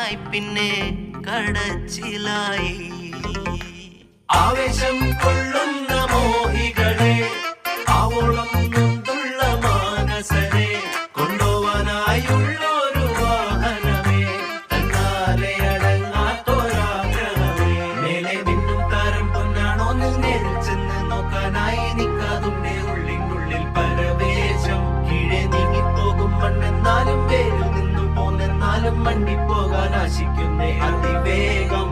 പിന്നെ കടച്ചിലായി ആവേശം കൊള്ളുന്ന മോഹികളെ, ആവോളം നൊന്തുള്ള മാനസരെ കൊണ്ടുപോവാനായുള്ളൊരു വാഹനമേ, തന്നാലെ അടങ്ങാത്തൊരാഗ്രഹമേ. മേലെ മിന്നും താരം പൊന്നാണോന്ന് നേരിൽ ചെന്ന് നോക്കാനായി നിൽക്കാതുണ്ടേ ഉള്ളിനുള്ളിൽ പരവേശം. കീഴെ നീങ്ങിപ്പോകും മണ്ണെന്നാലും വേരിൽ നിന്നും പോന്നെന്നാലും മണ്ടിപ്പോകാൻ ആശിക്കുന്നേ അതിവേഗം.